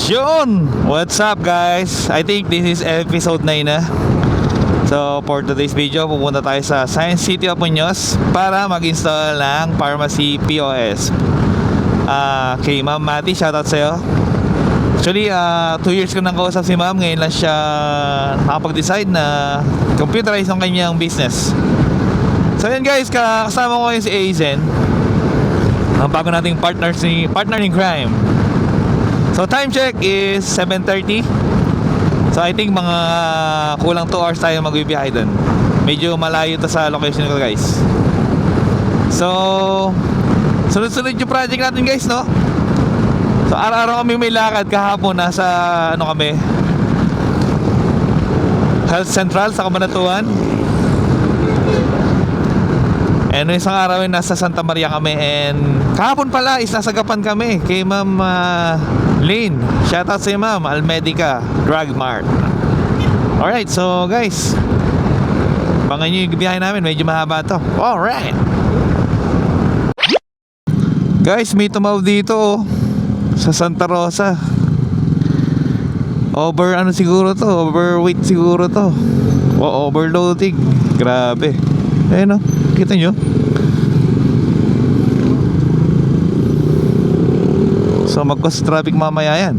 Yun! What's up guys? I think this is episode 9 na. So for today's video, pupunta tayo sa Science City of Muñoz para mag-install ng pharmacy POS. Kay Ma'am Mati, shoutout sa'yo. Actually, 2 years ko nang kausap si Ma'am. Ngayon lang siya nakapag-decide na computerize ang kanyang business. So yun guys, kasama ko ngayon si Aizen, ang bago nating partner in crime. So time check is 7:30. So I think mga kulang 2 hours tayo magbibiyahe dun. Medyo malayo to sa location ko guys. So sunod-sunod yung project natin guys, no? So araw-araw kami may lakad. Kahapon nasa kami, Health Central sa Cabanatuan. And isang araw ay nasa Santa Maria kami. And kahapon pala is nasa Gapan kami kay Ma'am Lane. Shoutout sa Ma'am Almedica Drug Mart. Alright, so guys, abangan nyo yung biyahe namin. Medyo mahaba to. Alright guys, may tumaw dito sa Santa Rosa. Siguro to, overweight siguro to, o overloading. Grabe. Ayun o, kita nyo. So mag-cause traffic mamaya yan.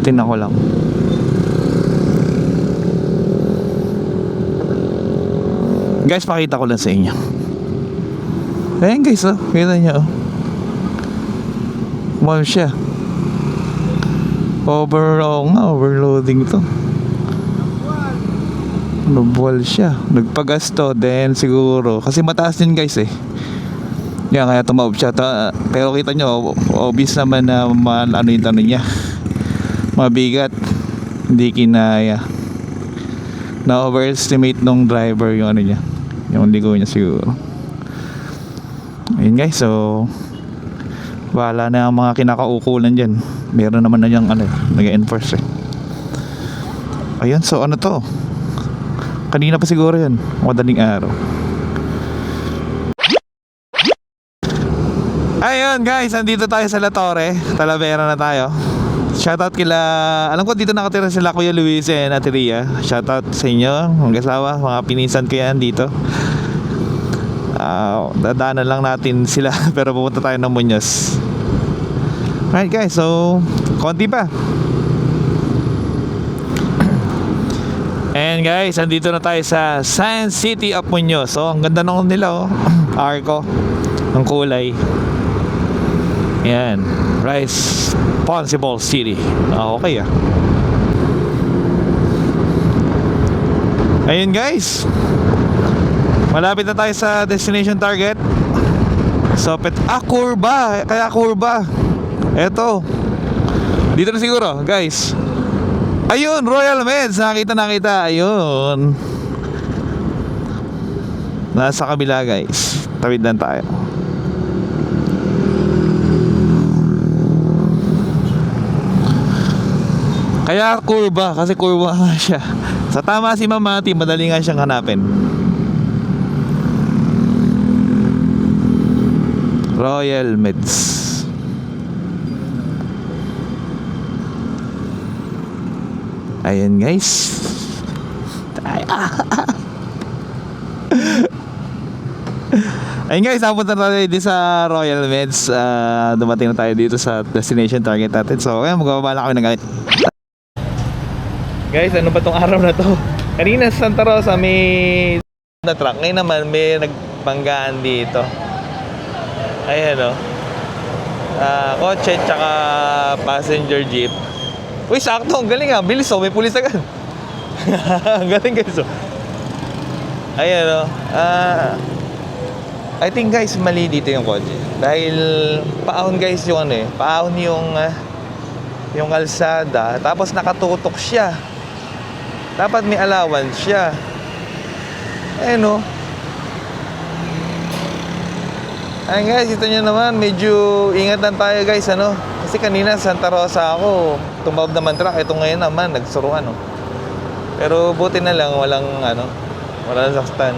Tingnan ko lang. Guys, pakita ko lang sa inyo. Ayan guys, oh, kita nyo, oh. Mal siya. Overloading to. Nabuwal siya. Nagpagasto then siguro kasi mataas din guys eh. Yan kaya tumawag siya. Pero kita nyo, obvious naman na yung niya. Mabigat. Hindi kinaya. Na overestimate nung driver yung niya. Yung ligo niya siguro. Ayun guys, so wala na ang mga kinakaukulan dyan. Meron naman na yung nag-enforce eh. Ayun, so ano to? Kanina pa siguro yun, madaling araw. Ayun guys, andito tayo sa La Torre, Talavera na tayo. Shoutout kila, alam ko dito nakatira sila Kuya Luis and Ate Ria. Shoutout sa inyo, mga kasawa, mga pinisan ko yan dito. Dadaanan lang natin sila pero pupunta tayo ng Muñoz. Alright guys, so konti pa. And guys, andito na tayo sa Science City of Muñoz. So, ang ganda nung nila, oh. Arco. Ang kulay. Yan. Responsible City. Okay ah. Ayun guys. Malapit na tayo sa destination target. So, kurba. Kaya kurba. Eto. Dito na siguro, guys. Ayun, Royal Meds. Nakita. Ayun. Nasa kabila guys. Tawid lang tayo. Kaya kurba. Kasi kurba nga siya. Sa tama si Ma'am Mati, madali nga siyang hanapin. Royal Meds. Ayan guys. Ayun guys, napunta na tayo dito sa Royal Meds. Dumating na tayo dito sa destination target natin. So ayan, magbababa na kami ng gamit. Guys, ano ba tong araw na to? Kanina sa Santa Rosa may na truck. Ngayon naman may nagbanggaan dito. Ayan o. Kotse tsaka passenger jeep. Uy, sakto, ang galing ah. Bilis oh, may pulis agad. Ang galing guys oh. Ayan oh. I think guys, mali dito yung kotse. Dahil paahon guys yung paahon yung kalsada. Tapos nakatutok siya. Dapat may allowance siya. Ayan oh. Ayan guys, ito nyo naman. Medyo ingatan tayo guys, Kasi kanina Santa Rosa ako, tumawag naman truck. Ito ngayon naman, nagsuruan Pero buti na lang, walang saktan.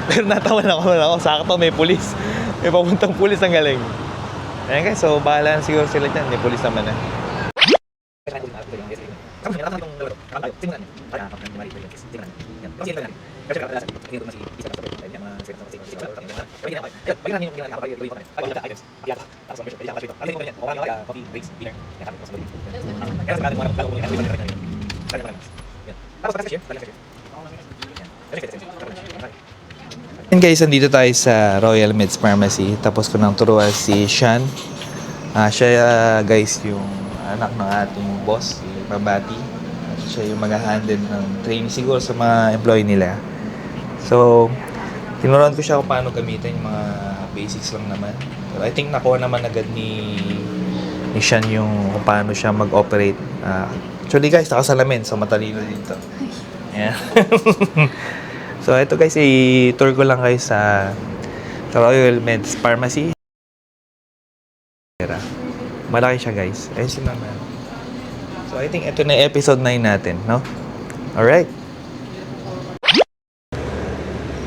Pero natawa na ako, sakto may pulis. May papuntang pulis ang galing. Ayan guys, so bahala na siguro sila dyan. May pulis naman na. And guys, andito tayo sa Royal Meds Pharmacy. Tapos ko nang turuan si Sean. Siya guys yung anak ng ating boss, si Mabati. Siya yung mag-handle ng training siguro sa mga employee nila. So, tinuruan ko siya kung paano gamitin yung mga basics lang naman. Pero I think nakuha naman agad ni Sean yung kung paano siya mag-operate. Actually guys, nakasalamin. So, matalino dito. Yeah. So, ito guys, i-tour ko lang kayo sa Royal Meds Pharmacy. Malaki siya guys. Ayun si Mama. So, I think ito na yung episode 9 natin, no? Alright.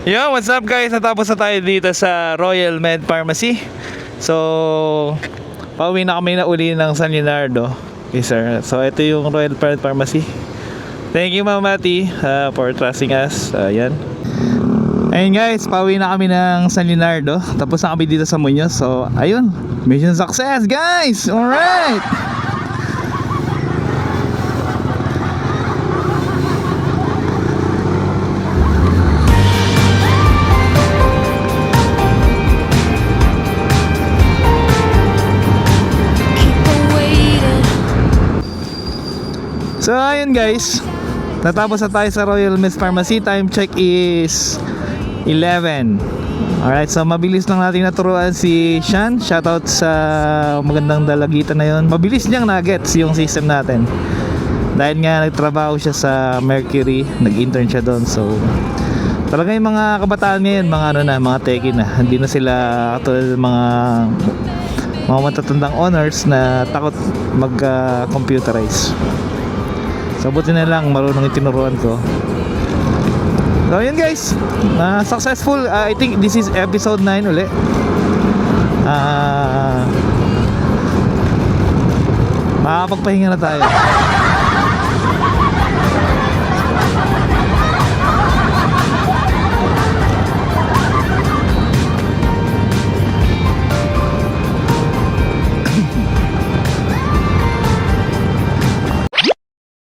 Yo, what's up guys? Natapos na tayo dito sa Royal Med Pharmacy. So, pauwi na kami na uli ng San Leonardo. Okay, sir. So, ito yung Royal Med Pharmacy. Thank you, Mama Mati, for trusting us. Ayan. Ayun guys, pauwi na kami ng San Leonardo. Tapos na kami dito sa Muñoz. So, ayun. Mission success, guys! Alright! So, ayun guys. Natapos na tayo sa Royal Meds Pharmacy. Time check is 11. Alright, so mabilis lang natin naturuan si Sean. Shoutout sa magandang dalagitan na yon. Mabilis niyang na-gets yung system natin. Dahil nga nagtrabaho siya sa Mercury, nag-intern siya doon. So, talaga yung mga kabataan ngayon, mga techie na. Hindi na sila katulad ng mga matatandang honors na takot mag-computerize. So, buti na lang marunong yung tinuruan ko. So yun guys, successful. I think this is episode 9 uli. Makakapagpahinga na tayo.